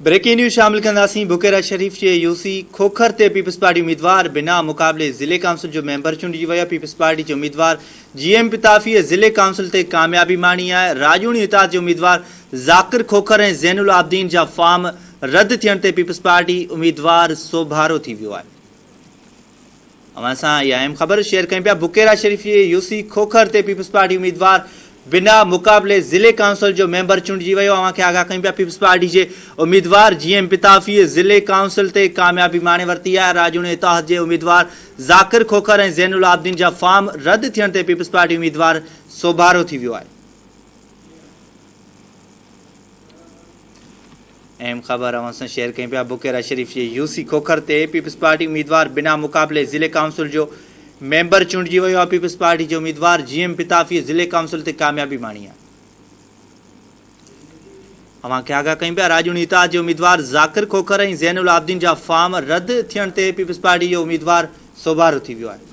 Breaking news शामिल कंदासीं। बुकेरा शरीफ के यूसी खोखर ते पीपल्स पार्टी उम्मीदवार बिना मुकाबले ज़िले काउंसिल जो मेंबर चूंडिजी विया। पीपल्स पार्टी के उम्मीदवार GM पिताफ़ी ज़िले काउंसिल ते कामयाबी माणी है। राजूनी इताद के उम्मीदवार ज़ाकिर खोखर ऐं ज़ैनुल आबदीन जा फॉर्म रद्द थियण ते पीपल्स पार्टी उम्मीदवार सोभारो थी वियो आहे। अवां सां इहा अहम ख़बर शेयर कयूं पिया। बुकेरा शरीफ के यूसी खोखर ते पीपल्स पार्टी उम्मीदवार बिना मुकाबले ज़िले काउंसिल जो मेंबर चूंडिजी वियो। अवां खे आगाह कयूं पिया पीपल्स पार्टी के उम्मीदवार GM पिताफ़ी ज़िले काउंसिल ते कामयाबी माणे वरिती आहे। राजूनी इताद के उम्मीदवार ज़ाकिर खोखर ऐं ज़ैनुल आबदीन जा फॉर्म रद्द थियण ते पीपल्स पार्टी उम्मीदवार सोभारो थी वियो आहे। अहम ख़बर अवां सां शेयर कयूं पिया। बुकेरा शरीफ के यूसी खोखर ते पीपल्स पार्टी उम्मीदवार बिना मुकाबले ज़िले काउंसिल जो मेंबर चूंडिजी वियो आहे। पीपल्स पार्टी के उम्मीदवार GM पिताफ़ी ज़िले काउंसिल ते कामयाबी माणी आहे। अवां खे आगाह कयूं पिया। राजूनी इताद के उम्मीदवार ज़ाकिर खोखर ऐं ज़ैनुल आबदीन जा फॉर्म रद्द थियण ते पीपल्स पार्टी जो उम्मीदवार सोभारो थी वियो आहे।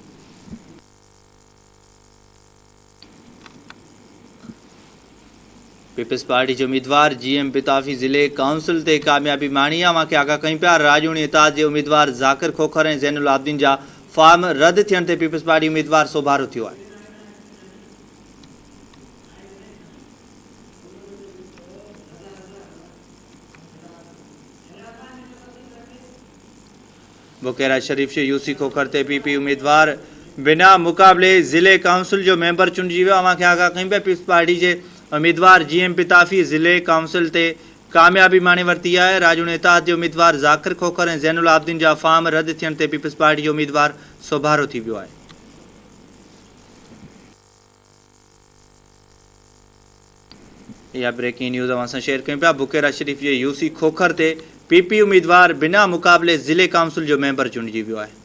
पीपल्स पार्टी के उम्मीदवार GM पिताफ़ी ज़िले काउंसिल ते कामयाबी माणी आहे। अवां खे आगाह कयूं पिया। राजूनी इताद के उम्मीदवार ज़ाकिर खोखर ऐं ज़ैनुल आबदीन जा फॉर्म रद्द थियण ते पीपल्स पार्टी उम्मीदवार सोभारो थियो आहे। बुकेरा शरीफ के यूसी खोखर ते PP उम्मीदवार बिना मुकाबले ज़िले काउंसिल जो मेंबर चूंडिजी वियो। अवां खे आगाह कयूं पिया। पीपल्स पार्टी के उम्मीदवार GM पिताफ़ी ज़िले काउंसिल ते कामयाबी माणे वरिती आहे। राजूनी इताद के उम्मीदवार ज़ाकिर खोखर ऐं ज़ैनुल आबदीन जा फॉर्म रद्द थियण ते पीपल्स पार्टी जो उम्मीदवार सोभारो थी वियो आहे। यह ब्रेकिंग न्यूज़ अवां सां शेयर कयूं पिया। बुकेरा शरीफ के यूसी खोखर ते PP उम्मीदवार बिना मुकाबले ज़िले काउंसिल जो मेंबर चूंडिजी वियो आहे।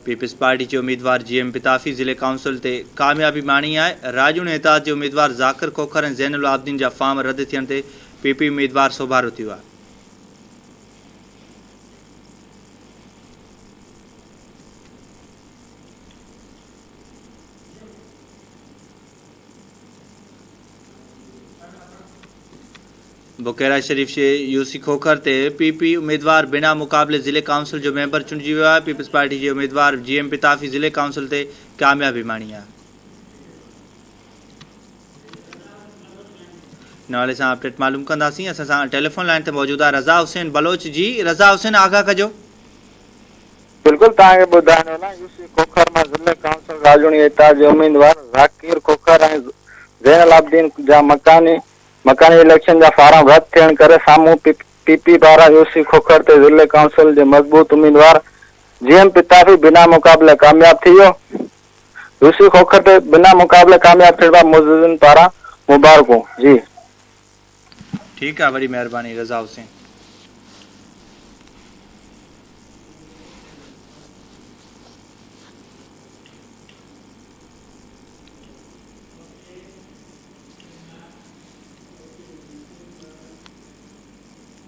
पीपल्स पार्टी के उम्मीदवार GM पिताफ़ी ज़िले काउंसिल ते कामयाबी माणी आहे। राजूनी इताद के उम्मीदवार ज़ाकिर खोखर ऐं ज़ैनुल आबदीन जा फॉर्म रद्द थियण ते PP उम्मीदवार सोभारो थियो आहे। बुकेरा शरीफ के यूसी खोखर ते PP उम्मीदवार बिना मुकाबले ज़िले काउंसिल जो मेंबर चूंडिजी वियो आहे। पीपल्स पार्टी के उम्मीदवार GM पिताफ़ी ज़िले काउंसिल ते कामयाबी माणी आहे। नाले सां अपडेट मालूम कंदासीं। असां सां टेलीफोन लाइन ते मौजूद आहे रज़ा हुसैन बलोच जी। रज़ा हुसैन आगाह कजो। बिल्कुल तव्हांखे ॿुधाइण वाला यूसी खोखर मां ज़िले काउंसिल राजूनी इताद जे उम्मीदवार ज़ाकिर खोखर ऐं ज़ैनुल आबदीन जा मकानी इलेक्शन जा फार्म रद्द थियण करे साम्हूं PP पारां यूसी खोखर ते ज़िले काउंसिल जे मज़बूत उम्मीदवार GM पिताफ़ी बिना मुकाबले कामयाब थी वियो। यूसी खोखर ते बिना मुकाबले कामयाब थियण पारां मुज़िज़िन पारां मुबारकूं जी। ठीक है, बड़ी मेहरबानी रज़ा हुसैन।